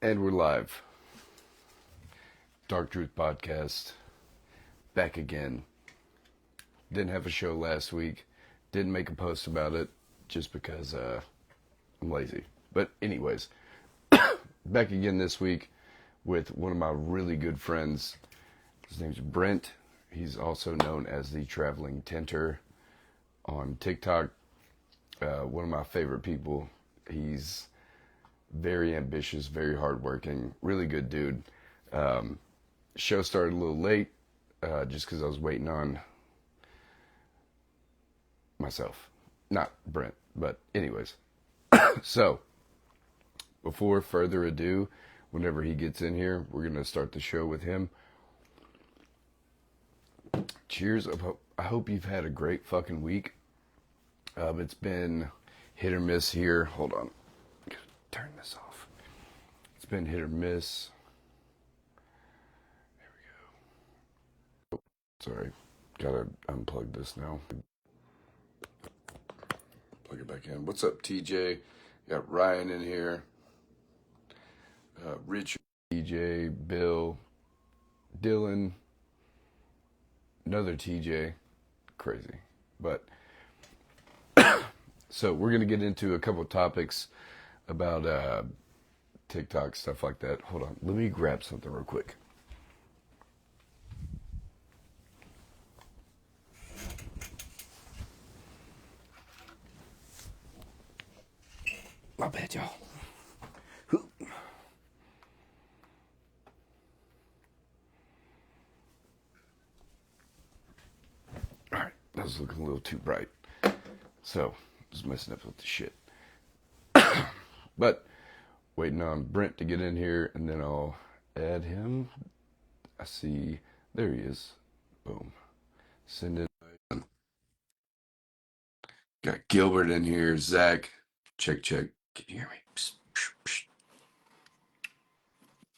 And we're live. Dark Truth Podcast. Back again. Didn't have a show last week. Didn't make a post about it just because I'm lazy. But anyways, back again this week with one of my really good friends. His name's Brent. He's also known as the Traveling Tinter on TikTok. One of my favorite people. He's very ambitious, very hardworking, really good dude. Show started a little late, just because I was waiting on myself, not Brent. But anyways, so before further ado, whenever he gets in here, we're gonna start the show with him. Cheers! I hope you've had a great fucking week. It's been hit or miss here. Hold on, turn this off. It's been hit or miss. Sorry, gotta unplug this now. Plug it back in. What's up, TJ? Got Ryan in here. Richard, TJ, Bill, Dylan, another TJ. Crazy. But, so we're gonna get into a couple of topics about TikTok, stuff like that. Hold on, let me grab something real quick. My bad, y'all. Alright, that was looking a little too bright. So, just messing up with the shit. But, waiting on Brent to get in here, and then I'll add him. I see, there he is. Boom. Send it. Got Gilbert in here, Zach. Check. Can you hear me?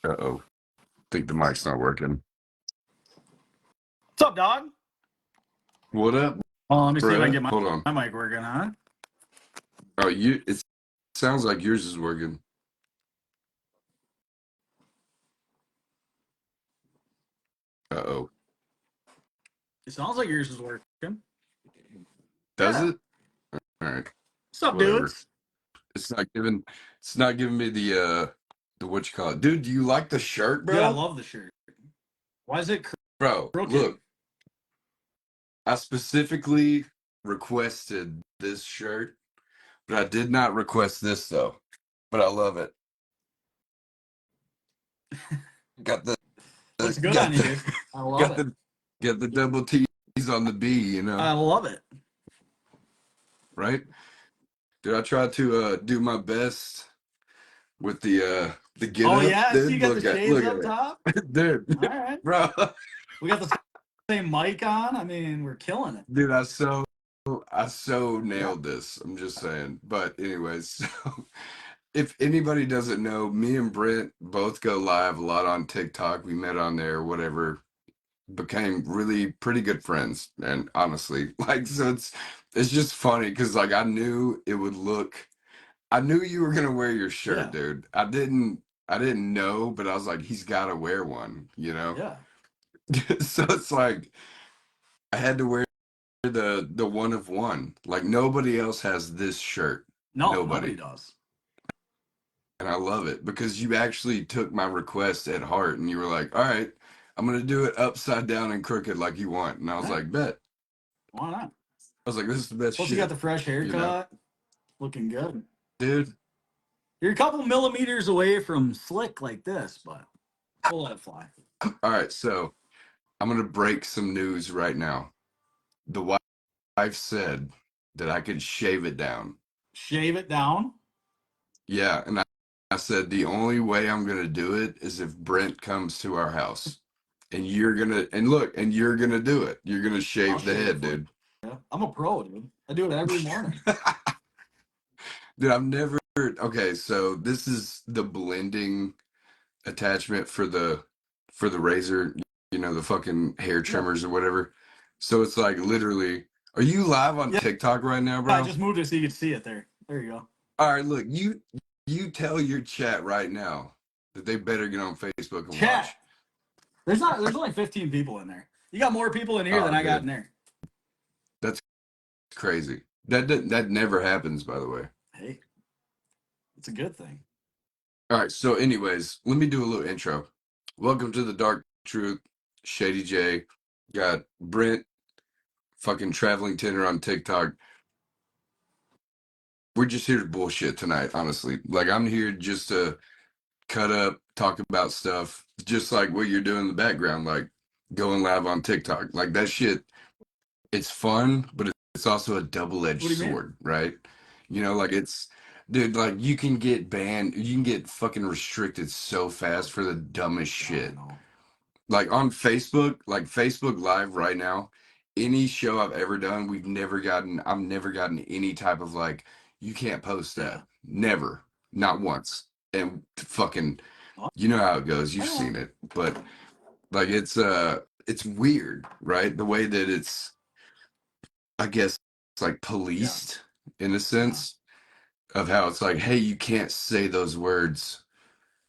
Uh-oh. Think the mic's not working. What's up, dog? What up? Let me see if I can get Hold on. my mic working, huh? Oh, it sounds like yours is working. Uh-oh. It sounds like yours is working. Does Yeah. it? All right. What's up, Whatever. dudes? It's not giving me the what you call it. Dude, do you like the shirt, bro? Yeah, I love the shirt. Why is it Bro, crooked? look. I specifically requested this shirt, but I did not request this though. But I love it. Got the Looks good on you, dude. I love it. Got the double T's on the B, you know. I love it. Right? Dude, I try to do my best with the get Oh up. yeah, Dude, so you got the shades up top? Dude. All right. Bro. We got the same mic on. I mean, we're killing it. Dude, I so nailed this. I'm just saying. But anyways, so if anybody doesn't know, me and Brent both go live a lot on TikTok. We met on there, whatever. Became really pretty good friends. And honestly, like, so it's just funny because like I knew it would look. I knew you were gonna wear your shirt, Yeah. dude. I didn't know, but I was like, he's gotta wear one, you know? Yeah. So it's like I had to wear the one of one. Like nobody else has this shirt. No, nobody does. And I love it because you actually took my request at heart and you were like, all right, I'm gonna do it upside down and crooked like you want. And I was like, bet. Why not? I was like, this is the best Plus, shit. you got the fresh haircut. You know? Looking good. Dude. You're a couple millimeters away from slick like this, but we'll let it fly. All right, so I'm gonna break some news right now. The wife said that I could shave it down. Shave it down? Yeah, and I said the only way I'm gonna do it is if Brent comes to our house. And you're gonna do it. You're gonna shave the head, dude. Yeah. I'm a pro, dude. I do it every morning. Dude, I've never. Okay, so this is the blending attachment for the razor, you know, the fucking hair trimmers or whatever. So it's like literally. Are you live on TikTok right now, bro? I just moved it so you can see it there. There you go. All right, look, you tell your chat right now They better get on Facebook and Chat. watch. There's only 15 people in there. You got more people in here than I got in there. That's crazy. That never happens, by the way. Hey, it's a good thing. All right. So, anyways, let me do a little intro. Welcome to the Dark Truth. Shady J. Got Brent, fucking traveling Tinter on TikTok. We're just here to bullshit tonight, honestly. Like, I'm here just to cut up, talk about stuff, just like what you're doing in the background, like going live on TikTok. Like, that shit, it's fun, but it's also a double-edged sword, right? You know, like dude, like you can get banned, you can get fucking restricted so fast for the dumbest shit. Like on Facebook, like Facebook Live right now, any show I've ever done, I've never gotten any type of like, you can't post that. Never. Not once. And fucking, you know how it goes. You've seen it. But like it's weird, right? The way that it's, I guess, like policed in a sense of how it's like, hey, you can't say those words.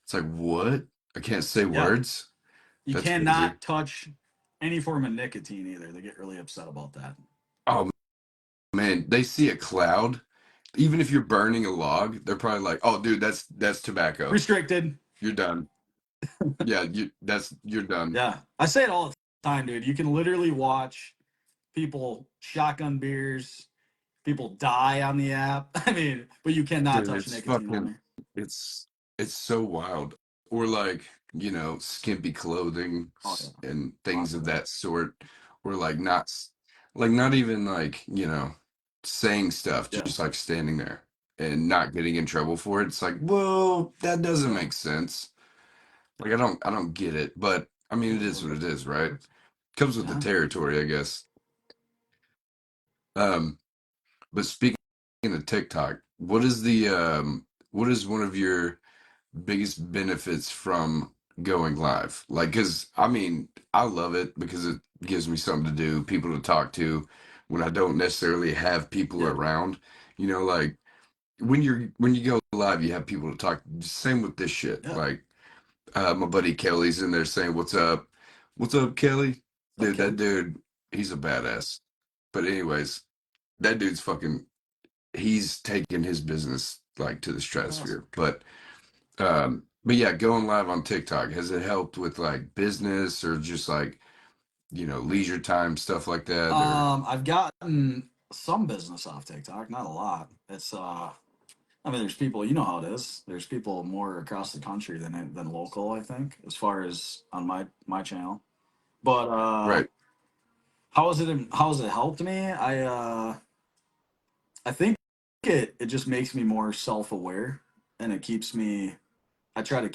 It's like, what? I can't say words? You That's cannot crazy. touch any form of nicotine either. They get really upset about that. Oh man, they see a cloud. Even if you're burning a log, they're probably like, "Oh, dude, that's tobacco. Restricted. You're done." Yeah, you're done. Yeah, I say it all the time, dude. You can literally watch people shotgun beers, people die on the app. I mean, but you cannot Dude, touch it's nicotine on fucking, there. it's so wild. Or like, you know, skimpy clothing and things of that sort, or like not even like, you know, saying stuff, just like standing there and not getting in trouble for it. It's like, well, that doesn't make sense. Like I don't get it, but I mean it is what it is, right? Comes with the territory, I guess. Um, but speaking of TikTok, what is one of your biggest benefits from going live? Like, because I mean, I love it because it gives me something to do, people to talk to when I don't necessarily have people around. You know, like when you go live, you have people to talk. Same with this shit. Like, my buddy Kelly's in there saying, what's up, Kelly?" Dude, that dude, he's a badass. But anyways, that dude's fucking. He's taken his business like to the stratosphere. But yeah, going live on TikTok, has it helped with like business or just like, you know, leisure time, stuff like that? Or I've gotten some business off TikTok, not a lot. It's I mean, there's people, you know how it is. There's people more across the country than local, I think, as far as on my channel. But right. how has it helped me? I think it just makes me more self-aware, and it keeps me. I try to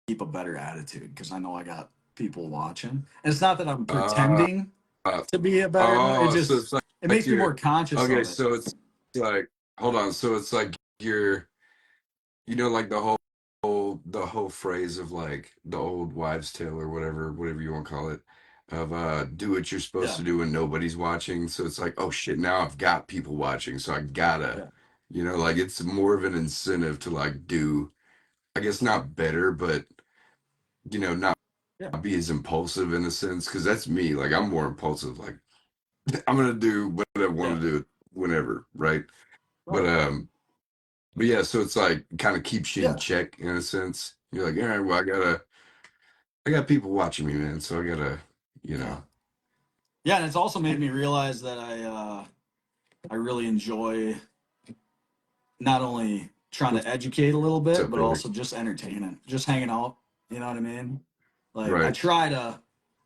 keep a better attitude because I know I got people watching. And it's not that I'm Uh, pretending to be a better. It so just it's like, it makes me you're more conscious okay. of it. So it's like, hold on. So it's like you're, you know, like the whole phrase of like the old wives' tale or whatever you want to call it, of do what you're supposed to do when nobody's watching. So it's like, oh shit, now I've got people watching, so I gotta, you know, like it's more of an incentive to like do, I guess not better, but you know, not be as impulsive in a sense, because that's me. Like I'm more impulsive. Like I'm gonna do what I want to do whenever, right? But but yeah, so it's like kind of keeps you in check in a sense. You're like, all right, well, I got people watching me, man, so I gotta, you know. Yeah, and it's also made me realize that I really enjoy not only trying to educate a little What's bit, up, but baby? also just entertaining, just hanging out. You know what I mean? Like Right. I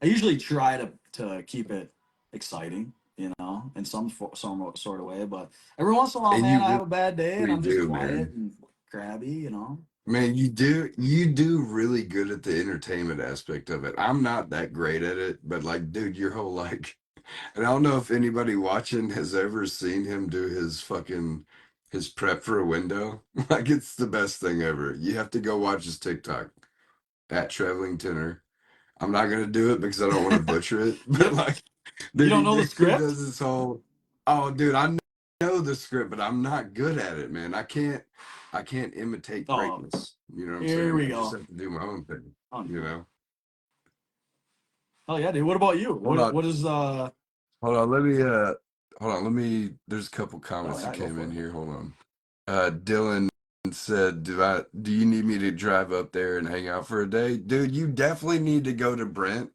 usually try to keep it exciting, you know, in some sort of way. But every once in a while, And man, you I have a bad day and really I'm just do, quiet man. and crabby, you know. Man, you do really good at the entertainment aspect of it. I'm not that great at it, but like, dude, your whole like, and I don't know if anybody watching has ever seen him do his prep for a window. Like, it's the best thing ever. You have to go watch his TikTok at Traveling Tinner. I'm not gonna do it because I don't want to butcher it, but like, You dude, don't know the he script? does this whole, oh, dude, I know the script, but I'm not good at it, man. I can't. I can't imitate Oh, greatness. You know what I'm here saying? we I just go. have to do my own thing. Oh, You know. hell yeah, dude. What about you? Hold on, What is hold on. Let me hold on. Let me. There's a couple Oh comments that yeah, go came for in it. here. Hold on. Dylan said, Do you need me to drive up there and hang out for a day, dude? You definitely need to go to Brent.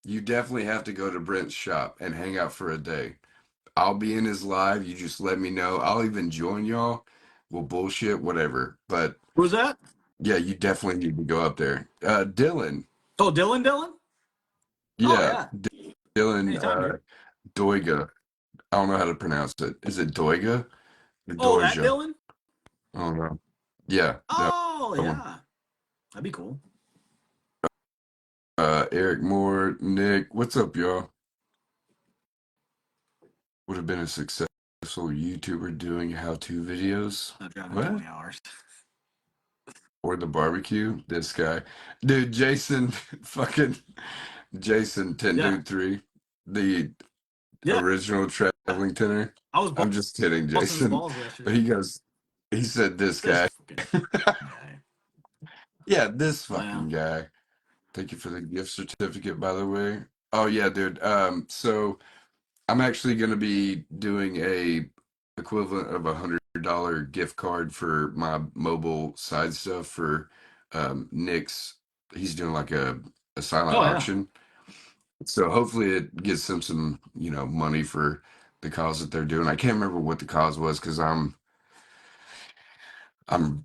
You definitely have to go to Brent's shop and hang out for a day. I'll be in his live. You just let me know. I'll even join y'all. We'll bullshit, whatever. But Who's that? yeah, you definitely need to go up there. Dylan. Oh, Dylan. Dylan. Oh Yeah, yeah. Dylan Anytime, dude. Doiga. I don't know how to pronounce it. Is it Doiga or Oh, that Doja? Dylan. I don't know. Yeah, that Oh one. yeah, that'd be cool. Eric Moore, Nick, what's up, y'all? Would have been a successful YouTuber doing how-to videos. Not driving What? 20 hours. Or the barbecue? This guy. Dude, Jason, fucking Jason Yeah, Tinter 3, the yeah. original traveling tenor. I was I'm just kidding, busting his Jason. balls But yesterday. he said this This guy. fucking guy. Yeah, this Oh yeah. fucking guy. Thank you for the gift certificate, by the way. Oh yeah, dude. So I'm actually going to be doing a equivalent of $100 gift card for my mobile side stuff for Nick's. He's doing like a silent Oh yeah. auction, so hopefully it gets them some money for the cause that they're doing. I can't remember what the cause was because I'm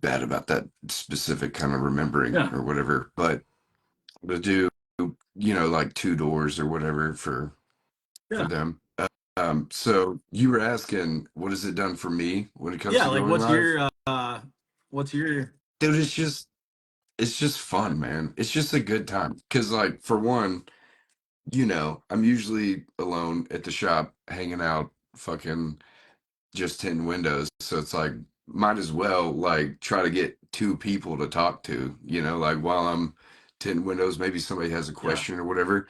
bad about that specific kind of remembering Yeah. or whatever. But to do like two doors or whatever for Yeah. them. So you were asking, what has it done for me when it comes Yeah. to Like, going live? what's your Dude, it's just fun, man. It's just a good time. Cause like for one, I'm usually alone at the shop hanging out, fucking just tinting windows. So it's like might as well like try to get two people to talk to, like while I'm tinting windows, maybe somebody has a yeah. question or whatever.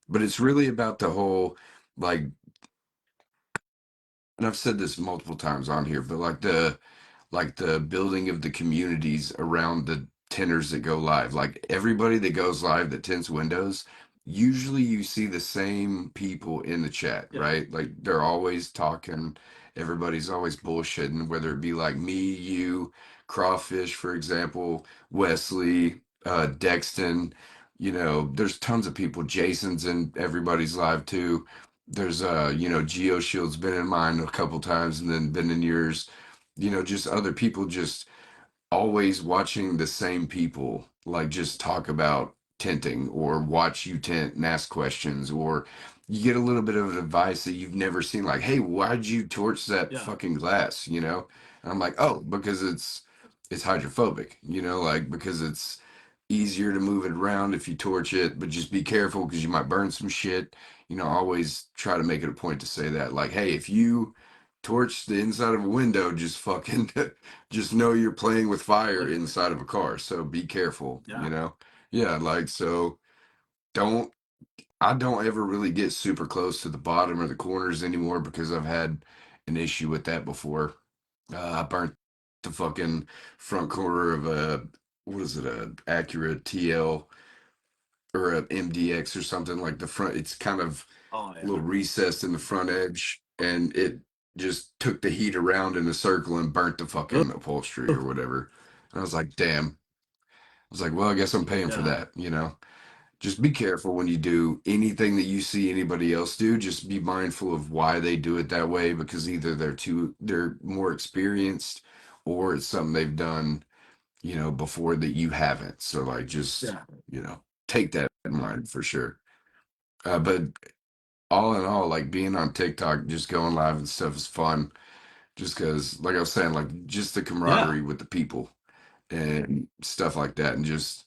But it's really about the whole like, and I've said this multiple times on here, but like the building of the communities around the tenders that go live. Like everybody that goes live that tints windows, usually you see the same people in the chat, Yeah. right? Like they're always talking, everybody's always bullshitting, whether it be like me, you, Crawfish, for example, Wesley, Dexton, there's tons of people. Jason's in everybody's live too. There's GeoShield's been in mine a couple times and then been in yours, just other people just always watching the same people like just talk about tinting or watch you tint and ask questions, or you get a little bit of advice that you've never seen, like, hey, why'd you torch that Yeah. fucking glass, and I'm like, oh, because it's hydrophobic, like because it's easier to move it around if you torch it, but just be careful because you might burn some shit. Always try to make it a point to say that, like, hey, if you torch the inside of a window, just fucking just know you're playing with fire Literally. inside of a car, so be careful, Yeah. yeah, like, so don't I don't ever really get super close to the bottom or the corners anymore because I've had an issue with that before. I burnt the fucking front corner of a, what is it, a Acura TL or a MDX or something, like the front, it's kind of Oh a yeah. little recessed in the front edge, and it just took the heat around in a circle and burnt the fucking upholstery or whatever. And I was like, damn. I was like, well, I guess I'm paying for Yeah. that. Just be careful when you do anything that you see anybody else do. Just be mindful of why they do it that way, because either they're more experienced, or it's something they've done, before that you haven't. So like just, Yeah. take that in mind for sure. But all in all, like being on TikTok, just going live and stuff is fun. Just because, like I was saying, like just the Yeah. camaraderie with the people and stuff like that. And just,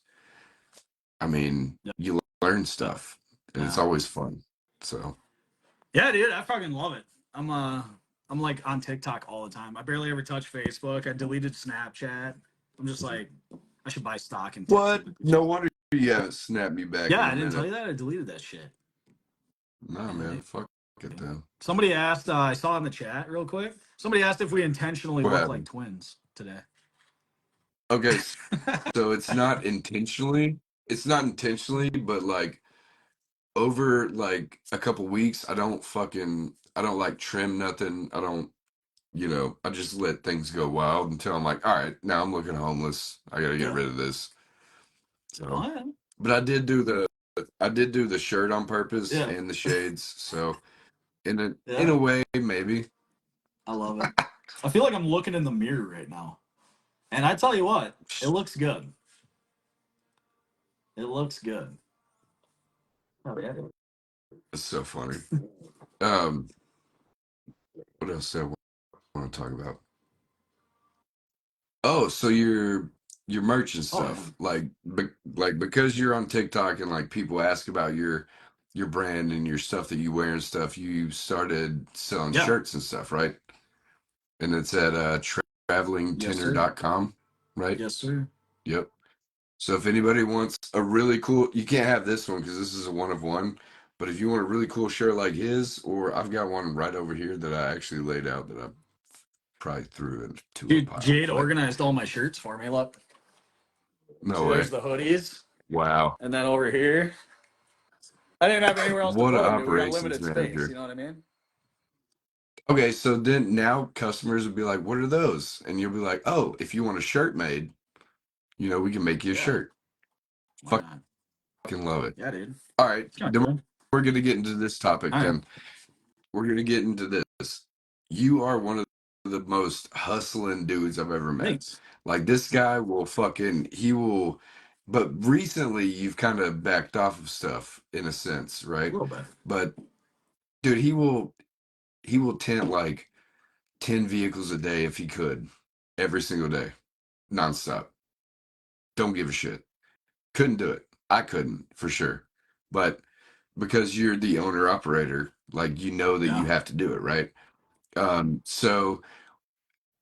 I mean, Yeah. you learn Yeah. stuff and it's Yeah. always fun. So, Yeah, dude, I fucking love it. I'm like on TikTok all the time. I barely ever touch Facebook. I deleted Snapchat. I'm just like, I should buy stock in TikTok. what? No wonder you haven't snapped me back Yeah, in a I didn't tell minute. you that. I deleted that shit. Nah, Yeah, man, fuck it then. somebody asked. I saw in the chat real quick. Somebody asked if we intentionally What look like happened? twins today. Okay, so it's not intentionally, but like over like a couple weeks, I don't like trim nothing. I don't, I just let things go wild until I'm like, all right, now I'm looking homeless. I gotta get Yeah. rid of this. Oh So, yeah. but I did do the shirt on purpose Yeah. and the shades. So in Yeah. a way, maybe. I love it. I feel like I'm looking in the mirror right now. And I tell you what, it looks good. It looks good. Oh yeah. It's so funny. Um, what else do I want to talk about? Oh, so your merch and Oh yeah. stuff, like because you're on TikTok and like people ask about your brand and your stuff that you wear and stuff, you started selling Yeah. shirts and stuff, right? And it's at Yes, sir. travelingtinter.com, right? Yes, sir. Yep. So if anybody wants a really cool, you can't have this one because this is a one of one, but if you want a really cool shirt like his, or I've got one right over here that I actually laid out that I probably threw into a Dude, pile, Jade but organized all my shirts for me. Look. no See, there's way. the hoodies. Wow. And then over here, I didn't have anywhere else to What an put them, dude. We got operations limited space. manager. You know what I mean? Okay, so then now customers would be like, "What are those?" And you'll be like, "Oh, if you want a shirt made, we can make you a Yeah. shirt." Why not? Fucking love it. Yeah, dude. All right, It's kind of then cool. we're gonna get into this topic. All right. Then we're gonna get into this. You are one of the most hustling dudes I've ever met. Thanks. Like this guy will fucking he will. But recently, you've kind of backed off of stuff in a sense, A right? little bit. But dude, he will tint like 10 vehicles a day if he could, every single day, nonstop. Don't give a shit. Couldn't do it. I couldn't for sure. But because you're the owner operator, like you know that you Yeah. have to do it, right? So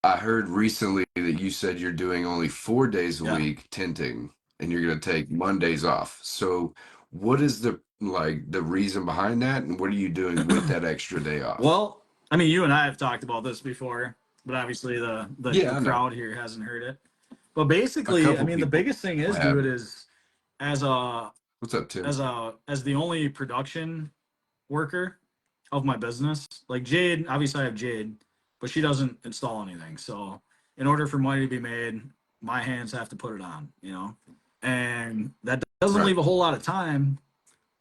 I heard recently that you said you're doing only 4 days a Yeah. week tinting and you're gonna take Mondays off. So what is the reason behind that and what are you doing with that extra day off? Well, I mean, you and I have talked about this before, but obviously the Yeah, I know. crowd here hasn't heard it. But A basically, I couple mean, the people biggest thing is, have. dude, is as a What's up, Tim? as the only production worker of my business, like Jade, obviously I have Jade, but she doesn't install anything. So in order for money to be made, my hands have to put it on, you know? And that doesn't Right. leave a whole lot of time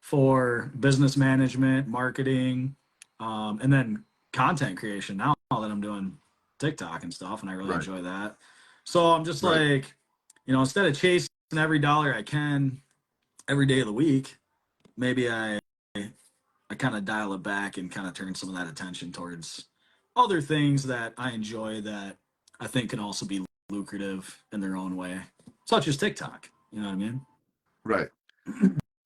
for business management, marketing, and then content creation now that I'm doing TikTok and stuff, and I really Right. enjoy that. So I'm just Right. like, instead of chasing every dollar I can every day of the week, maybe I kind of dial it back and kind of turn some of that attention towards other things that I enjoy that I think can also be lucrative in their own way, such as TikTok. You know what I mean? Right.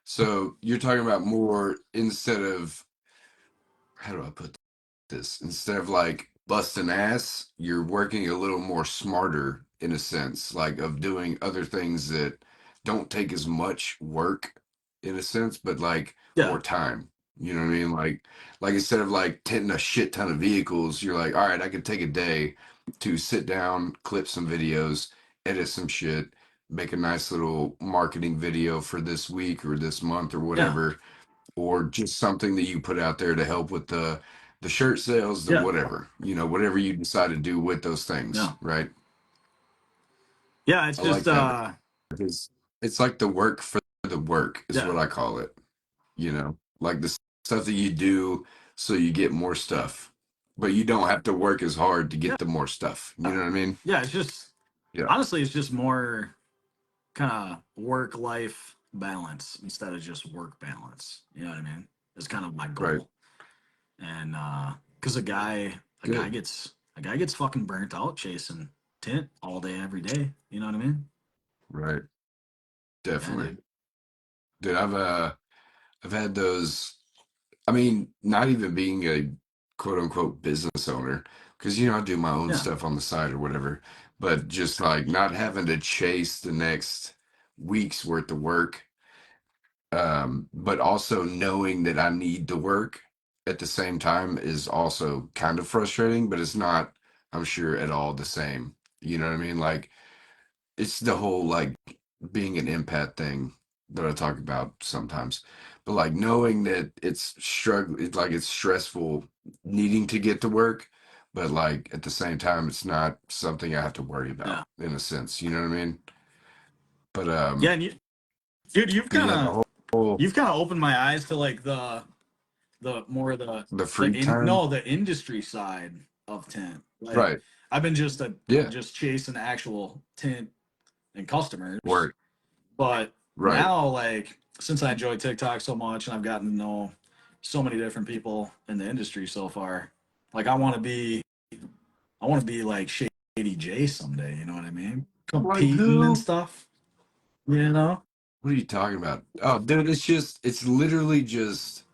So you're talking about more instead of how do I put this? Instead of like busting ass, you're working a little more smarter in a sense, like of doing other things that don't take as much work in a sense, but like Yeah, more time. You know what I mean? Like instead of like tinting a shit ton of vehicles, you're like, all right, I could take a day to sit down, clip some videos, edit some shit, make a nice little marketing video for this week or this month or yeah, whatever, or just something that you put out there to help with the shirt sales, the yeah, whatever, whatever you decide to do with those yeah, things, right? yeah. It's I just like that because it's like the work for the work is yeah, what I call it, like the stuff that you do so you get more yeah, stuff, but you don't have to work as hard to yeah, get the more stuff. You know what I mean? yeah. It's just Yeah. honestly, it's just more kind of work life balance instead of just work balance. You know what I mean? It's kind of my Right. goal. And because Good. a guy gets fucking burnt out chasing tint all day every day. You know what I mean? Right. Yeah, Definitely. dude. Dude, I've had those. I mean, not even being a quote unquote business owner, because I do my own Yeah, stuff on the side or whatever, but just like not having to chase the next week's worth of work, but also knowing that I need the work at the same time is also kind of frustrating, but it's not, I'm sure, at all the same. You know what I mean? Like it's the whole like being an empath thing that I talk about sometimes. But like knowing that it's like it's stressful needing to get to work, but like at the same time it's not something I have to worry Yeah. about in a sense. You know what I mean? But Yeah, and you, dude, but yeah, the whole you've kind of opened my eyes to like the more the free no, time. the industry side of tint. Like Right. I've been Yeah. just chasing actual tint and customers, Work. but Right. now like since I enjoy TikTok so much and I've gotten to know so many different people in the industry so far, like I want to be like Shady J someday. You know what I mean? Like Competing and who? stuff. You know? What are you talking about? Oh, dude, it's literally just,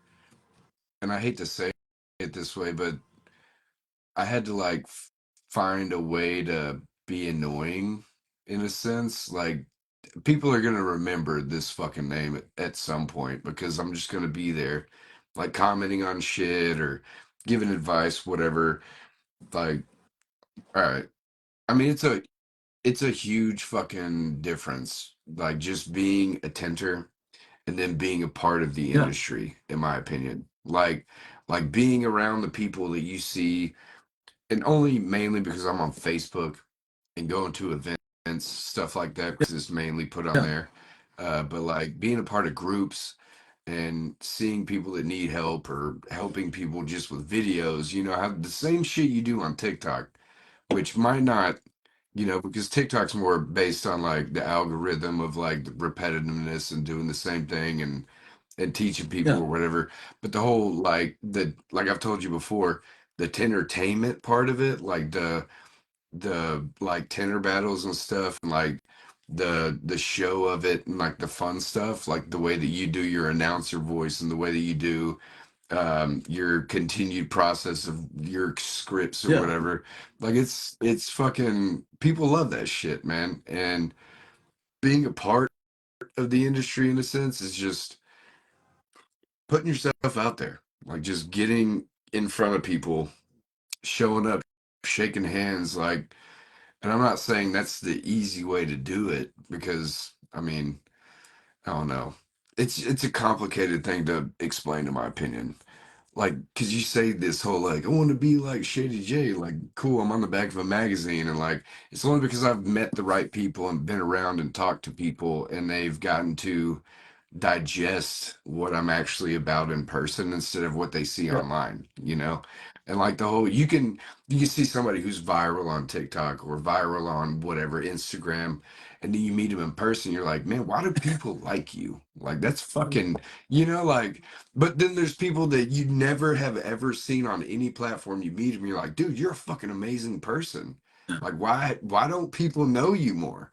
and I hate to say it this way, but I had to like find a way to be annoying in a sense. Like people are gonna remember this fucking name at some point because I'm just gonna be there, like commenting on shit or giving advice, whatever. Like, all right. I mean, it's a huge fucking difference. Like just being a tinter and then being a part of the Yeah. industry, in my opinion. Like being around the people that you see, and only mainly because I'm on Facebook and going to events, stuff like that, because it's mainly put on Yeah. there. But like being a part of groups and seeing people that need help or helping people just with videos, have the same shit you do on TikTok, which might not, because TikTok's more based on like the algorithm of like the repetitiveness and doing the same thing and teaching people Yeah. or whatever. But the whole like I've told you before, the entertainment part of it, like the like tenor battles and stuff, and like the show of it and like the fun stuff, like the way that you do your announcer voice and the way that you do your continued process of your scripts or Yeah. whatever. Like it's fucking people love that shit, man. And being a part of the industry in a sense is just putting yourself out there, like just getting in front of people, showing up, shaking hands, like. And I'm not saying that's the easy way to do it because I mean, I don't know. It's a complicated thing to explain in my opinion. Like, cause you say this whole like, I want to be like Shady J, like cool, I'm on the back of a magazine, and like it's only because I've met the right people and been around and talked to people and they've gotten to digest what I'm actually about in person instead of what they see Yeah. online, you know? And like the whole you can see somebody who's viral on TikTok or viral on whatever Instagram, and then you meet them in person, you're like, man, why do people like you? Like that's fucking, like, but then there's people that you never have ever seen on any platform. You meet them, you're like, dude, you're a fucking amazing person. Yeah. Like why don't people know you more?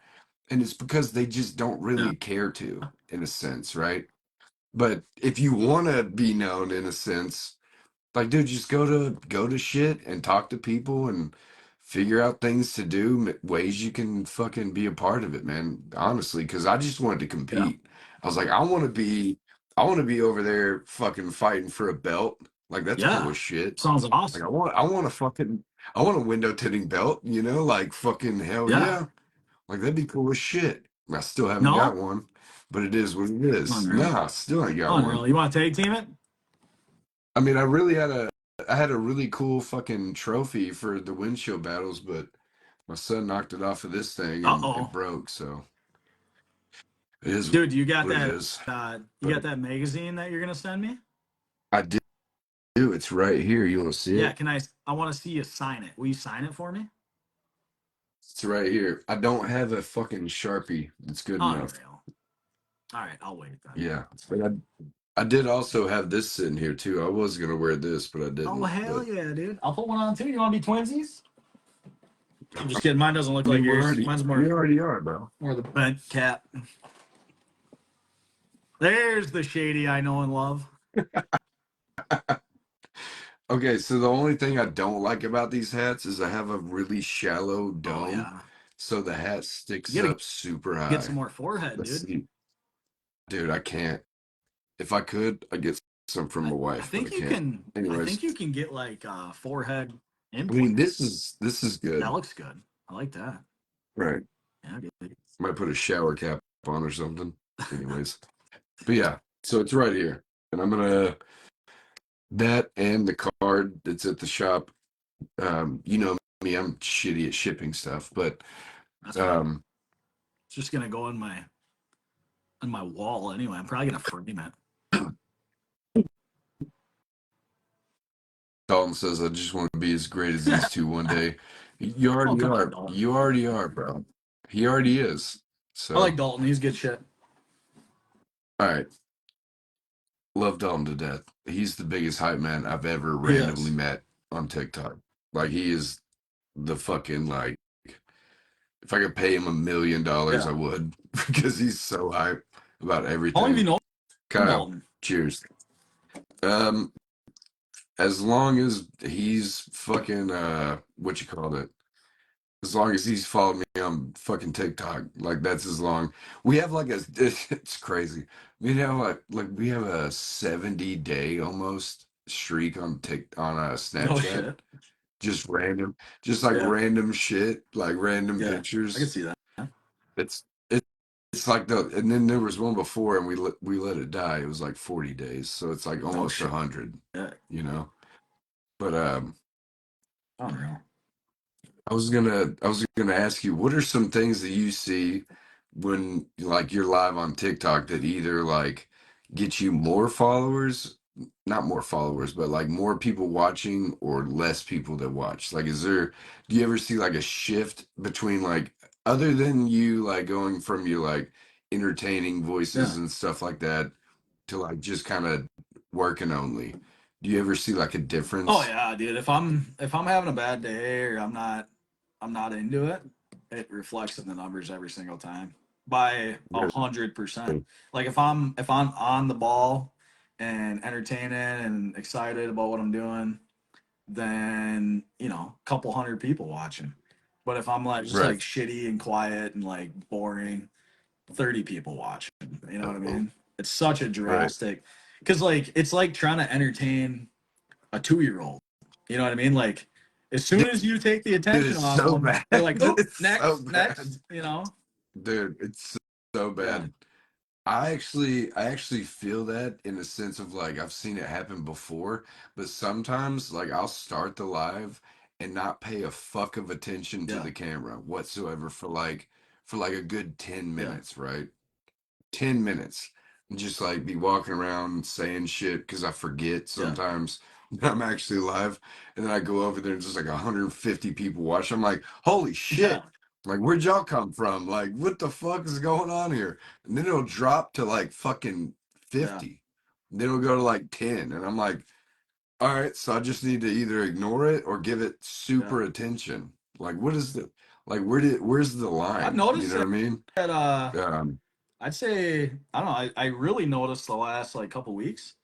And it's because they just don't Yeah. really care to, in a sense, right? But if you want to be known in a sense, like, dude, just go to shit and talk to people and figure out things to do, ways you can fucking be a part of it, man. Honestly, because I just wanted to Yeah. compete. I was like, I want to be over there fucking fighting for a belt. Like that's cool Yeah. as shit. Sounds Like awesome. I want a window tinting belt, like fucking hell Yeah. yeah. Like that'd be cool as shit. I still haven't got No? one, but it is what it is. Unreal. Nah, still ain't got one. Unreal. You want to tag team it? I mean, I had a really cool fucking trophy for the windshield battles, but my son knocked it off of this thing Uh and it oh. broke. So it is Dude, what it is. you But got that magazine that you're gonna send me? I do. It's right here. You want to see Yeah, it? I want to see you sign it. Will you sign it for me? It's right here. I don't have a fucking Sharpie that's good enough. Unreal. All right, I'll wait then. Yeah, but I did also have this sitting here too. I was gonna wear this, but I Oh didn't. hell But yeah, dude. I'll put one on too. You want to be twinsies? I'm just kidding. Mine doesn't look I like mean, yours. Mine's we already are, bro. more the bent cap. There's the shady I know and love. Okay, so the only thing I don't like about these hats is I have a really shallow Oh dome, yeah. so the hat You sticks gotta up super get some high. more forehead, Let's dude. see. Dude, I can't. If I could, I'd get some from my I wife, but I think you can't. can. I Anyways, think you can get like forehead I mean, implants. this is That good. looks good. I like that. Right. Yeah. Good. Might put a shower cap on or something. Anyways, but yeah, so it's right here, and I'm gonna that and the card that's at the shop. You know me, I'm shitty at shipping stuff, but That's fine. um, It's just gonna go in my wall anyway. I'm probably gonna frame it. Dalton says I just want to be as great as these two one day. You Oh, already come on, are. Dalton. You already are, bro. He already is. I like So, Dalton. He's good shit. all right. Love Dalton to death. He's the biggest hype man I've ever He randomly is. met on TikTok. Like he is the fucking like if I could pay him $1 million, I Yeah. would because he's so hype about How long have you everything. known Kyle, Dalton? cheers. Um, as long as he's fucking what you call it? As long as he's followed me on fucking TikTok, like that's as long. We have like a it's crazy. We have we have a 70-day almost streak on No Snapchat. shit. Just random, just like Yeah. random shit, like random Yeah. I can pictures. see that. It's it's like the and then there was one before and we let it die. It was like 40 days. So it's like No almost shit. 100, Yeah. you know. But Unreal. I was gonna ask you, what are some things that you see when like you're live on TikTok that either like get you more followers, not more followers, but like more people watching or less people that watch? Like, do you ever see like a shift between like other than you like going from your like entertaining voices Yeah. and stuff like that to like just kind of working only? Do you ever see like a Oh difference? yeah, dude. If I'm having a bad day or I'm not into it, it reflects in the numbers every single time by Really? 100%. Like if I'm on the ball and entertaining and excited about what I'm doing, then a couple hundred people watching. But if I'm like just Right. like shitty and quiet and like boring, 30 people watching. You know what I Oh, mean? It's such a right. drastic because like it's like trying to entertain a 2-year old. You know what I mean? Like as soon as you take the Dude, attention it's off so them, bad. they're like, "Oh, It's so next, bad. next." You know? Dude, it's so Yeah, bad. I actually feel that in a sense of like I've seen it happen before, but sometimes like I'll start the live and not pay a fuck of attention to yeah, the camera whatsoever for like a good 10 yeah, minutes, right? 10 minutes and just like be walking around saying shit because I forget yeah, sometimes that I'm actually live. And then I go over there and just like 150 people watch. I'm like, holy yeah, shit. Like, where'd y'all come from? Like, what the fuck is going on here? And then it'll drop to like fucking yeah, 50. Then it'll go to like 10. And I'm like, all right, so I just need to either ignore it or give it yeah. super attention. Like, what is the, like, where's the I've line? You noticed know what I mean? that. Um, I'd say I don't know. I really noticed the last like couple weeks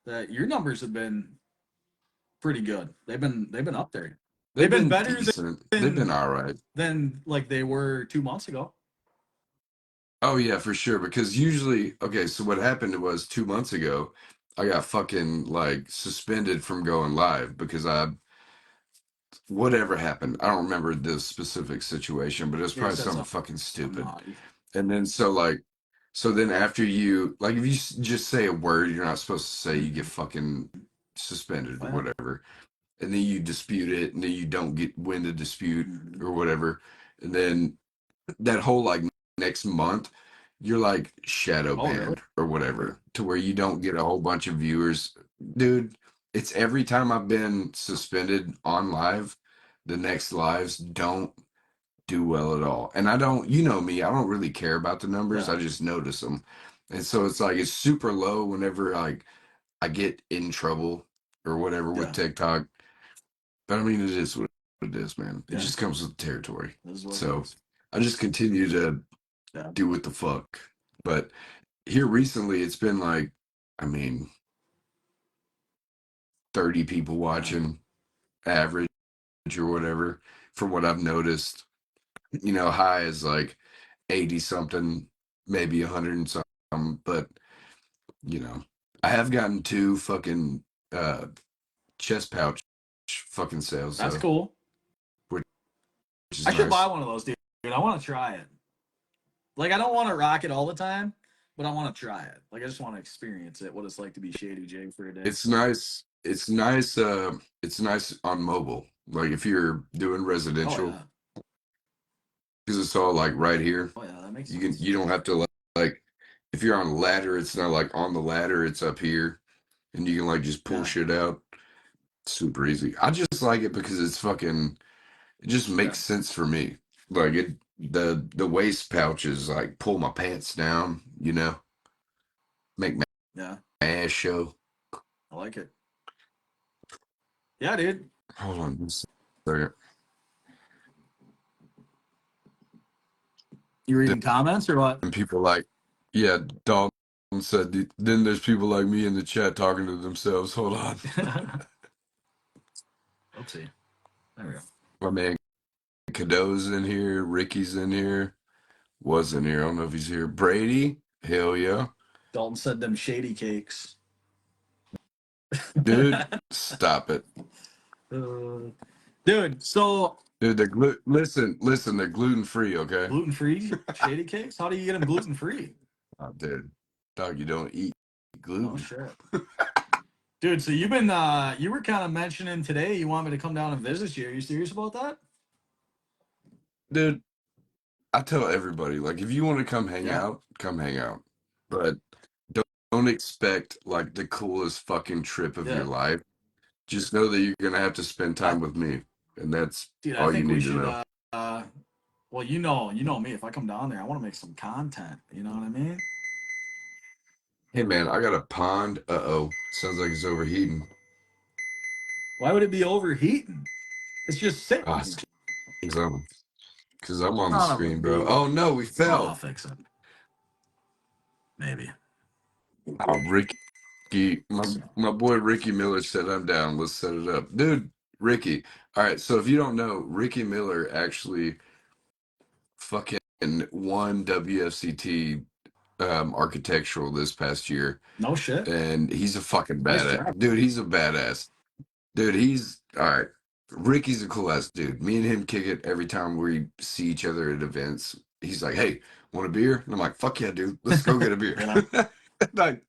that your numbers have been pretty good. They've been up there. They've They've been been better decent. They've been than all right. than like they were 2 months ago. Oh yeah, for sure. Because usually, okay, so what happened was 2 months ago, I got fucking like suspended from going live because I whatever happened. I don't remember the specific situation, but it was Yeah, you probably said something something, fucking something stupid. naughty. And then so then after you like if you just say a word you're not supposed to say, you get Mm-hmm. fucking suspended or Oh, yeah. whatever. And then you dispute it, and then you don't get win the dispute Mm-hmm. or whatever. And then that whole like next month you're like shadow Oh, really? banned or whatever to where you don't get a whole bunch of viewers, dude. It's every time I've been suspended on live, the next lives don't do well at all. And I don't, you know me, I don't really care about the numbers, Yeah, I just notice them. And so it's like it's super low whenever like I get in trouble or whatever with yeah, TikTok. But I mean, it is what it is, man. It yeah. just comes with the territory. This is what it So is. I just continue to Yeah, do what the fuck. But here recently, it's been like, I mean, 30 people yeah. watching average or whatever for what I've noticed. High is like 80 something, maybe 100 and something. But, you know, I have gotten two fucking chest pouch fucking sales, That's though, cool. which is I should buy nice. one of those, dude. I want to try it. Like I don't want to rock it all the time, but I want to try it. Like I just want to experience it, what it's like to be Shady J for a day. It's nice. It's nice. It's nice on mobile. Like if you're doing Oh residential, yeah. because it's all like right here. Oh yeah, that makes You can. sense. You don't have to like. If you're on a ladder, it's not like on the ladder. It's up here, and you can like just pull Yeah. shit out. Super easy. I just like it because it's fucking. It just Yeah. makes sense for me. Like it. The waist pouches like pull my pants down. You know, make my Yeah. ass show. I like it. Yeah, dude. Hold on just a second. You reading comments or what? And people like, yeah, Dalton said, then there's people like me in the chat talking to themselves. Hold on. Oopsie. There we go. My man Cadeau's in here. Ricky's in here. Was in here. I don't know if he's here. Brady. Hell yeah. Dalton said them shady cakes. Dude, stop it. Dude, so Dude, listen, they're gluten free, okay? gluten free shady cakes? How do you get them gluten free? Oh, dude. Dog, you don't eat Oh gluten. shit. Dude, so you were kind of mentioning today you want me to come down and visit you. Are you serious about that? Dude, I tell everybody, like, if you want to come hang Yeah. out, come hang out. But don't expect like the coolest fucking trip of your Yeah. life. Just know that you're gonna have to spend I time with me, and that's dude, I all you think we need to should know. uh well, you know me. If I come down there, I want to make some content. You know what I mean? Hey man, I got a pond. Uh-oh, sounds like it's overheating. Why would it be overheating? It's just Ah, sitting. it's because I'm on the Son of a screen, bro. bee. Oh no, we Well, I'll fell. fix it. Maybe. Oh, Ricky, my boy Ricky Miller said I'm down. Let's set it up, dude. Ricky. All right, so if you don't know, Ricky Miller actually fucking won WFCT architectural this past year, No shit. and he's a fucking Nice badass job. dude. He's a badass dude. He's all right. Ricky's a cool ass dude. Me and him kick it every time we see each other at events. He's like, "Hey, want a beer?" And I'm like, "Fuck yeah, dude. Let's go get a beer." Yeah. Like,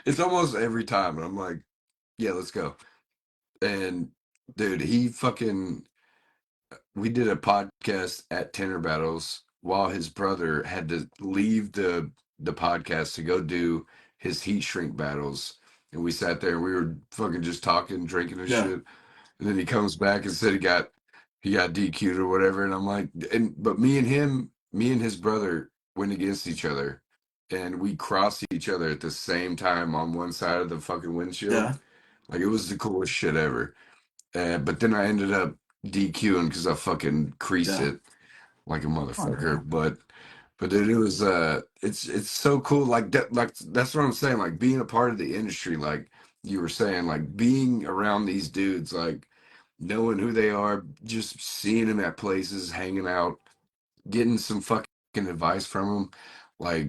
it's almost every time, and I'm like, "Yeah, let's go." And dude, he fucking we did a podcast at Tinter Battles while his brother had to leave the podcast to go do his heat shrink battles. And we sat there and we were fucking just talking, drinking and Yeah. shit. And then he comes back and said he got DQ'd or whatever. And I'm like, but me and his brother went against each other and we crossed each other at the same time on one side of the fucking windshield. Yeah. Like it was the coolest shit ever. But then I ended up DQing because I fucking creased Yeah. it like a motherfucker. Unreal. But dude, it was it's so cool. Like that's what I'm saying. Like being a part of the industry, like you were saying, like being around these dudes, like knowing who they are, just seeing them at places, hanging out, getting some fucking advice from them, like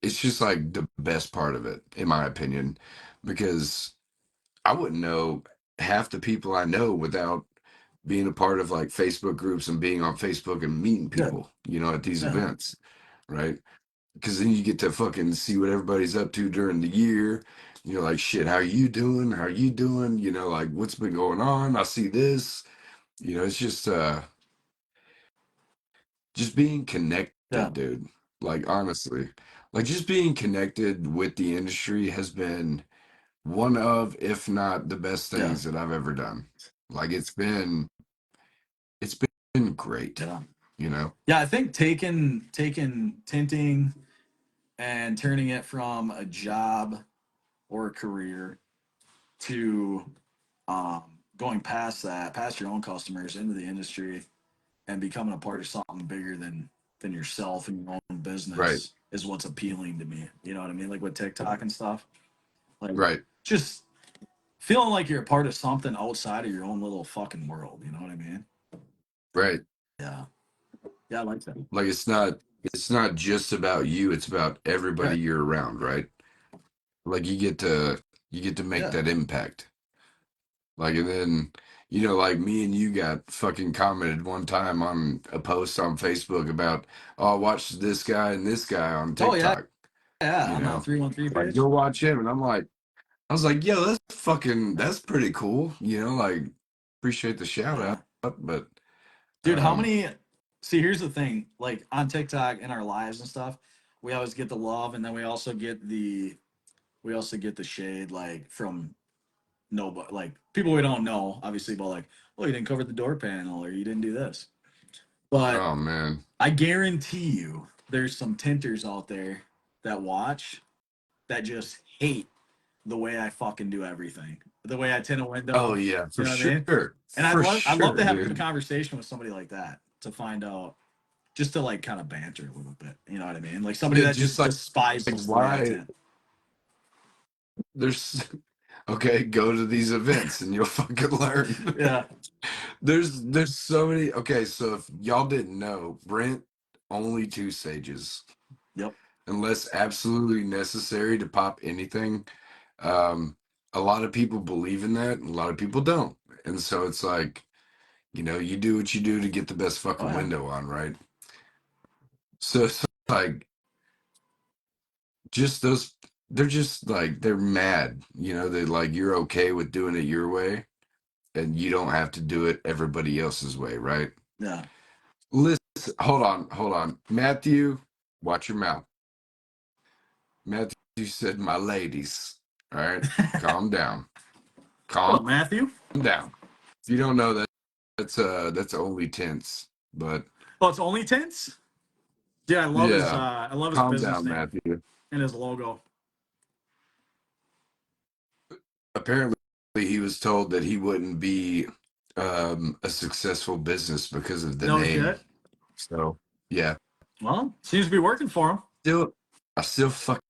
it's just like the best part of it, in my opinion, because I wouldn't know half the people I know without being a part of like Facebook groups and being on Facebook and meeting Yeah. people, at these Yeah. events, right? Because then you get to fucking see what everybody's up to during the year. You're like, shit, how you doing? How you doing? Like what's been going on? I see this. It's just being Yeah. connected, dude. Like honestly, like just being connected with the industry has been one of, if not the best Yeah. things that I've ever done. Like it's been great, Yeah. you know? Yeah, I think taking tinting and turning it from a job or a career to going past that, past your own customers into the industry and becoming a part of something bigger than yourself and your own Right, business is what's appealing to me. You know what I mean? Like with TikTok and stuff. Like right, just feeling like you're a part of something outside of your own little fucking world. You know what I mean? right. Yeah. Yeah, I like that. Like it's not just about you, it's about everybody Right. you're around, right? Like you get to make Yeah. that impact. Like and then, like me and you got fucking commented one time on a post on Facebook about, oh, watch this guy and this guy on Oh yeah, TikTok, yeah, on the 313 like page. go watch him. And I was like, yo, that's pretty cool. Like appreciate the shout Yeah. out, but Dude, how um, many see here's the thing, like on TikTok in our lives and stuff, we always get the love and then we also get the shade like from nobody, like people we don't know, obviously, but like, oh, you didn't cover the door panel or you didn't do this. But oh man, I guarantee you there's some tinters out there that watch that just hate the way I fucking do everything. The way I tint a oh window. yeah, You for know what I mean? sure, And for I'd love sure, to have a dude. conversation with somebody like that to find out, just to like kind of banter a little bit. You know what I mean? Like somebody Yeah, that just just like despises the way I why tint. there's okay, go to these events and you'll fucking learn. Yeah. There's so many. Okay, so if y'all didn't know, Brent only two stages, Yep. unless absolutely necessary to pop anything. Um, a lot of people believe in that, and a lot of people don't. And so it's like, you do what you do to get the best Oh fucking yeah. window on, right? So it's like just those, they're just like they're mad. They like you're okay with doing it your way, and you don't have to do it everybody else's way, right? Yeah. Listen, hold on. Matthew, watch your mouth. Matthew said, my ladies. All right, calm down. What Calm up, Matthew? down. If you don't know that, that's only tense. But Oh, it's only tints? Yeah, yeah, I love his calm business down, name Matthew. and his logo. Apparently, he was told that he wouldn't be a successful business because of the No name. shit. So yeah, Well, seems to be working for him. still, I still fucking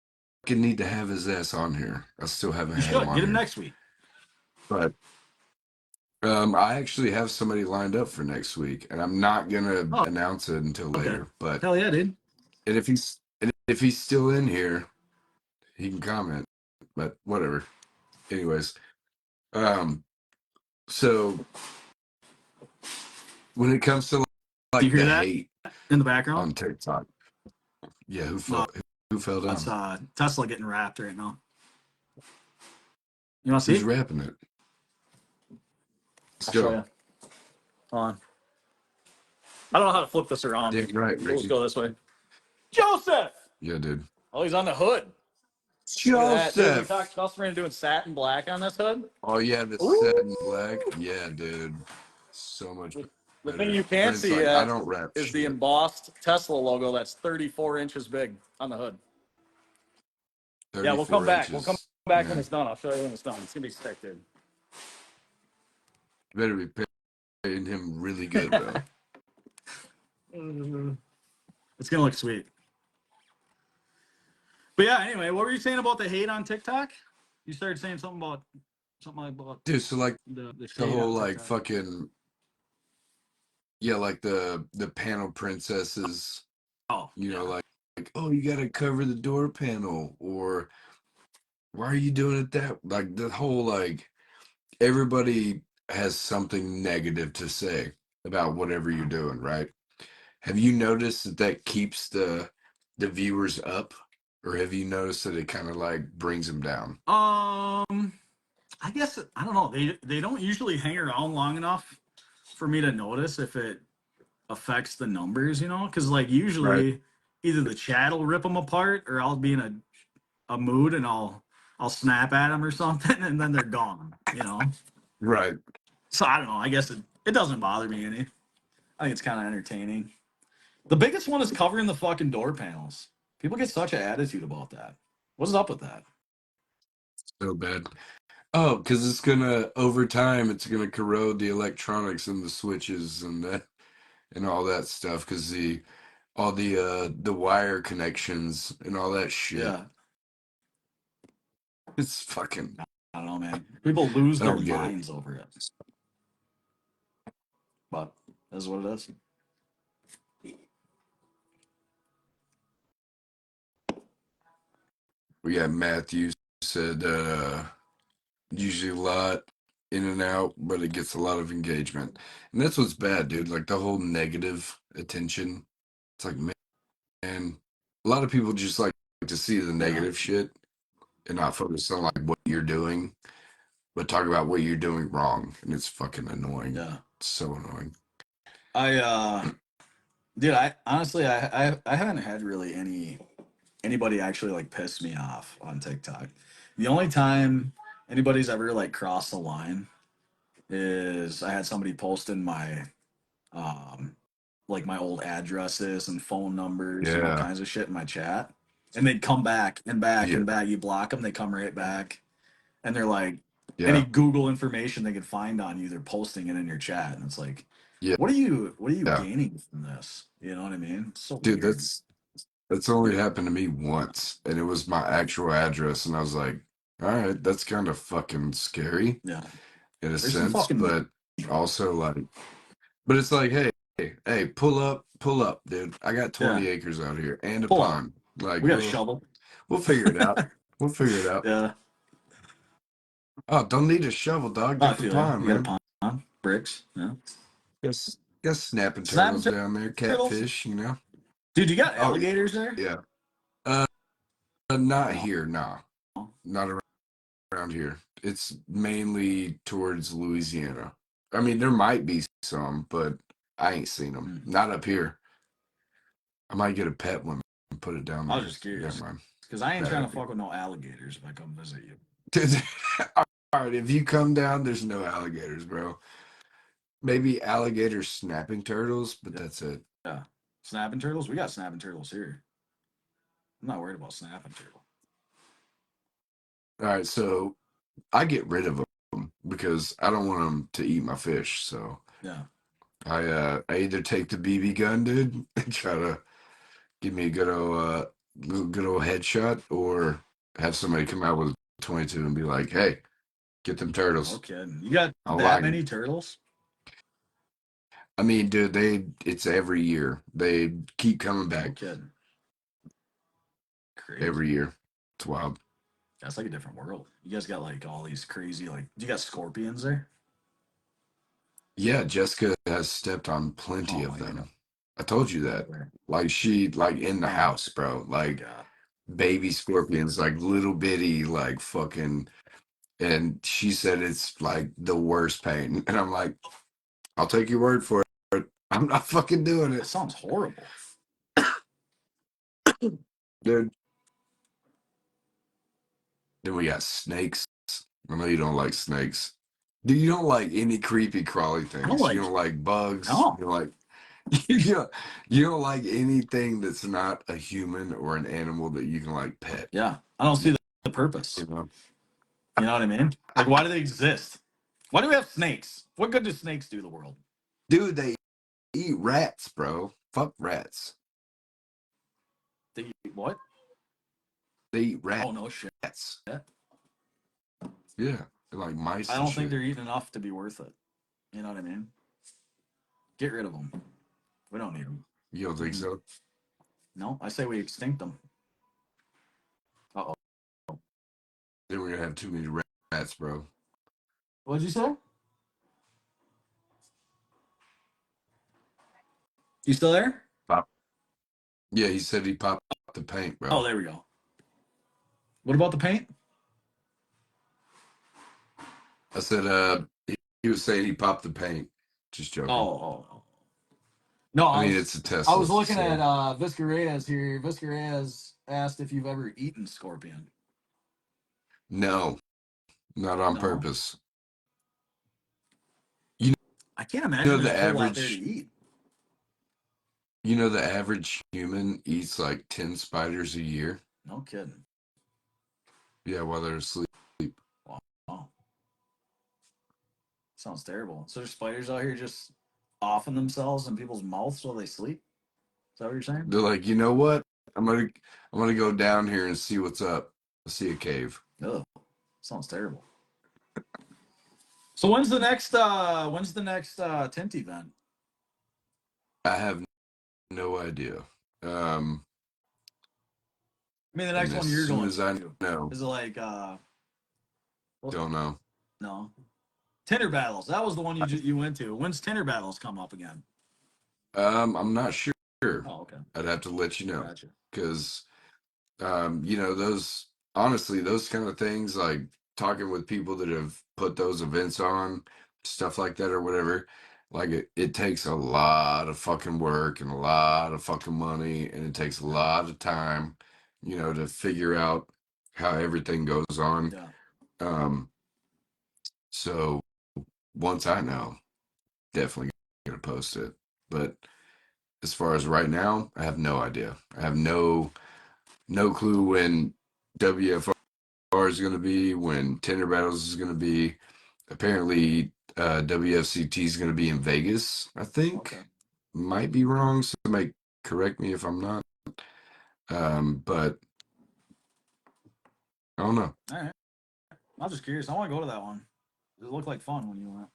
need to have his ass on here. I still haven't You had him should get on him here, next week. but I actually have somebody lined up for next week, and I'm not gonna Oh, announce it until okay. later. But Hell yeah, dude. and if he's still in here, he can comment. But whatever. Anyways, um, so when it comes to Do you like hear the that hate in the background? on TikTok, yeah, No, who fell that's down? Tesla getting wrapped right now. You want to Who's see? rapping it? Let's I'll show go. you. Hold on. I don't know how to flip this around. Damn right, We'll just Ricky. go this way. Joseph! Yeah, dude. Oh, he's on the hood. Look at that. Dude, we talked Joseph. customer into doing satin black on this hood. Oh yeah, the satin Ooh! black. Yeah, dude. So much The thing better. you can't Brent's see like, I yet don't rap is the shit. embossed Tesla logo that's 34 inches big on the hood. Yeah, we'll come 34 back. We'll come inches. back when Man, it's done. I'll show you when it's done. It's gonna be sick, dude. better be paying him really good, bro. It's gonna look sweet. But yeah, anyway, what were you saying about the hate on TikTok? You started saying something about Dude, so like the the shade whole on like TikTok. fucking yeah, like the panel princesses, Oh yeah. like oh, you gotta cover the door panel, or why are you doing it that like the whole like everybody has something negative to say about whatever you're doing, right? Have you noticed that keeps the viewers up, or have you noticed that it kind of like brings them down? I guess I don't know. They don't usually hang around long enough for me to notice if it affects the numbers, because like Right. usually either the chat will rip them apart or I'll be in a mood and I'll snap at them or something and then they're gone. Right. So I don't know. I guess it doesn't bother me any. I think it's kind of entertaining. The biggest one is covering the fucking door panels. People get such an attitude about that. What's up with that? So bad. Oh, because it's gonna over time, it's gonna corrode the electronics and the switches and all that stuff. Because the wire connections and all that shit. Yeah, It's fucking. I don't know, man. People lose I their don't get it. minds over it, but that's what it is. We got Matthew said usually a lot in and out, but it gets a lot of engagement. And that's what's bad, dude. Like the whole negative attention. It's like, man, a lot of people just like to see the Yeah, negative shit and not focus on like what you're doing, but talk about what you're doing wrong. And it's fucking annoying. yeah. It's so annoying. I dude, I honestly I haven't had really anybody actually like piss me off on TikTok. The only time anybody's ever like crossed the line is I had somebody posting my um like my old addresses and phone numbers and all Yeah. kinds of shit in my chat. And they'd come back and back Yeah. and back. You block them, they come right back. And they're like, any Yeah. Google information they can find on you, they're posting it in your chat. And it's like, Yeah. what are you Yeah. gaining from this? You know what I mean? It's so Dude, weird. that's only happened to me once, and it was my actual address, and I was like, all right, that's kind of fucking scary Yeah. in a There's some sense, fucking but also like, but it's like, hey, pull up, dude. I got yeah. 20 acres out here and a Pull up. pond. Like, We got a shovel. we'll figure it out. We'll figure it out. Yeah. Oh, don't need a shovel, dog. I Got the feel you. pond, You got man. a pond, bricks. Yeah. Got snapping Snapping turtles down there, turtles. catfish, you know. Dude, you got Oh alligators there? yeah. Uh, not No. here, nah. Not around here. It's mainly towards Louisiana. I mean, there might be some, but I ain't seen them. Hmm. Not up here. I might get a pet one and put it down I was there. just Never curious. mind. Because I ain't Bad trying to idea. fuck with no alligators if I come visit you. All right, if you come down, there's no alligators, bro. Maybe alligator snapping turtles, but that's it. Yeah. Snapping turtles? We got snapping turtles here. I'm not worried about snapping turtle. All right, so I get rid of them because I don't want them to eat my fish. So Yeah. I either take the BB gun, dude, and try to give me a good old headshot, or have somebody come out with a 22 and be like, "Hey, get them No turtles." kidding. You got I that like 'em. many turtles? I mean, dude, it's every year. They keep coming No back kidding. Crazy. every year. It's wild. That's like a different world. You guys got like all these crazy like you got scorpions there? Yeah, Jessica has stepped on plenty Oh of my god. them. I told you that. Like she like in the Oh house, bro. my Like god. baby scorpions, like little bitty, like fucking. And she said it's like the worst pain. And I'm like, I'll take your word for it. I'm not fucking doing That it, sounds horrible. dude. Then we got snakes. I know you don't like snakes. Dude, you don't like any creepy crawly I don't things. You like don't like bugs. no. You don't like you don't like anything that's not a human or an animal that you can like pet. Yeah. I don't see the purpose. You know? You know what I mean? Like why do they exist? Why do we have snakes? What good do snakes do the world? Dude, they eat rats, bro. Fuck rats. They eat what? They eat Oh no shit. rats. Yeah. They're like I mice and don't think shit. they're eating enough to be worth it. You know what I mean? Get rid of them. We don't need them. You don't think so? No, I say we extinct them. Uh oh. Then we're gonna have too many rats, bro. What'd you say? You still there? Pop. Yeah, he said he popped the paint, Oh, bro. there we go. What about the paint? I said, he was saying he popped the paint. Just Oh, joking. oh, oh. No, I I mean, was it's a I Tesla, was looking at so Visca Reyes here. Visca Reyes asked if you've ever eaten scorpion. no, not on No, purpose. You I can't imagine know there's the a whole lot there to average, eat. the average human eats like 10 spiders a year. No kidding. Yeah, while they're asleep. Wow, wow. Sounds terrible. So there's spiders out here just offing themselves in people's mouths while they sleep. Is that what you're saying? They're like, you know what? I'm gonna go down here and see what's up. I see a cave. Oh, sounds terrible. So when's the next tent event? I have no idea. Um, I mean the and next as one you're soon going as I to. know, Is it like don't know. no. Tinter battles. That was the one you went to. When's Tinter battles come up again? I'm not sure. Oh, okay. I'd have to let you know Gotcha. because those honestly, those kind of things, like talking with people that have put those events on, stuff like that or whatever, like it takes a lot of fucking work and a lot of fucking money, and it takes a Yeah. lot of time, to figure out how everything goes on. Yeah. Um, so once I know, definitely gonna post it. But as far as right now, I have no idea. I have no clue when WFR is going to be, when Tender Battles is going to be. Apparently, WFCT is going to be in Vegas, I think. Okay. Might be wrong, so somebody correct me if I'm not. But I don't know. All right. I'm just curious. I want to go to that one. It looked like fun when you went.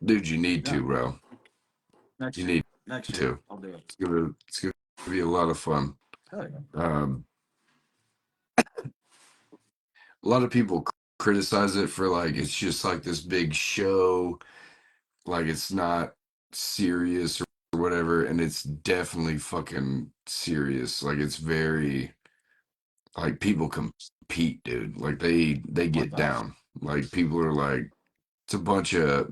Dude, you need Yeah. to, bro. Next You year. need Next year. to. I'll do it. It's gonna be a lot of fun. Hell yeah. Um, a lot of people criticize it for like it's just like this big show, like it's not serious or whatever, and it's definitely fucking serious. Like it's very like people compete, dude. Like they I get bet. down. Like people are like it's a bunch of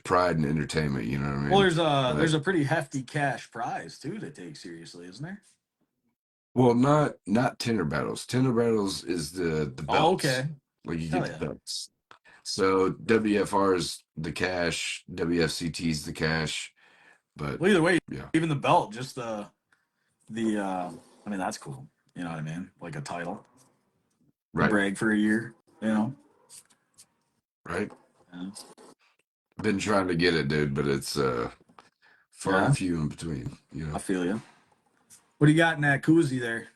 pride and entertainment, you know what I Well, mean? there's But a pretty hefty cash prize too to take seriously, isn't there? well, not Tinder battles. Tinder battles is the Oh, belts. okay. Like you get Hell the yeah. belts. So WFR is the cash, WFCT is the cash, but Well, either way, yeah, even the belt, just the I mean that's cool. You know what I mean? Like a title. Can right, brag for a year, you know? right. Yeah. Been trying to get it, dude, but it's far Yeah, and few in between, you I know. feel you. What do you got in that koozie there?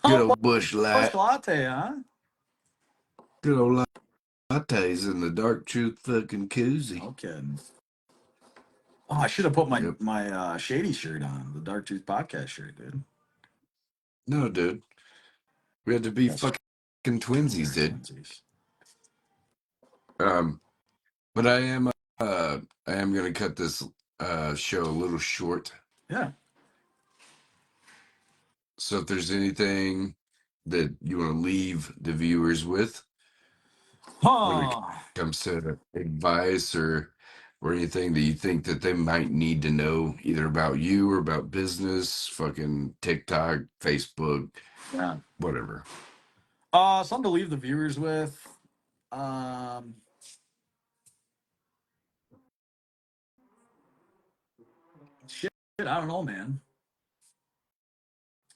Good Oh, old bush bush light, latte, huh? good old lattes in the dark truth fucking koozie. No kidding. Oh, I should have put my Yep. shady shirt on, the Dark Tooth podcast shirt, dude. No, dude. We had to be Yes, fucking twinsies, we're dude. twinsies. Um, but I am gonna cut this show a little short. Yeah. So if there's anything that you want to leave the viewers with when it Oh, comes to advice or anything that you think that they might need to know either about you or about business, fucking TikTok, Facebook, yeah. whatever. Something to leave the viewers with. Um, shit, I don't know, man.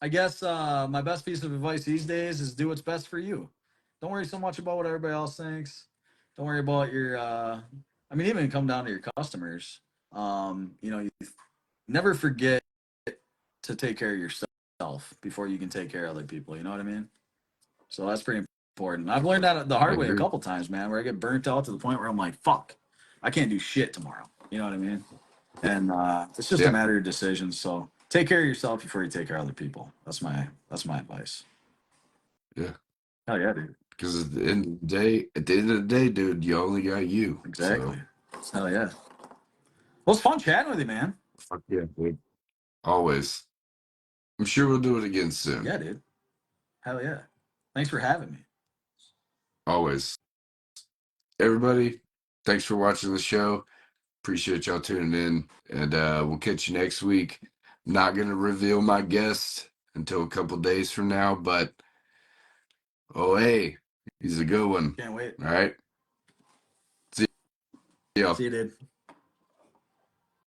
I guess my best piece of advice these days is do what's best for you. Don't worry so much about what everybody else thinks. Don't worry about your. I mean, even come down to your customers. You never forget to take care of yourself before you can take care of other people. You know what I mean? So that's pretty important. I've learned that the I hard way a agree. couple times, man, where I get burnt out to the point where I'm like, fuck, I can't do shit tomorrow. You know what I mean? And it's just a Yeah, matter of decisions. So take care of yourself before you take care of other people. That's my advice. yeah. Hell yeah, dude. Because at the end of the day, dude, you only got you. Exactly. So Hell yeah. Well, it's fun chatting with you, man. fuck yeah, dude. Always. I'm sure we'll do it again soon. Yeah, dude. Hell yeah. Thanks for having me. Always. Everybody, thanks for watching the show. Appreciate y'all tuning in. And we'll catch you next week. Not gonna reveal my guest until a couple days from now, but oh hey, he's a good one. Can't wait. All right. See y'all. See you, dude.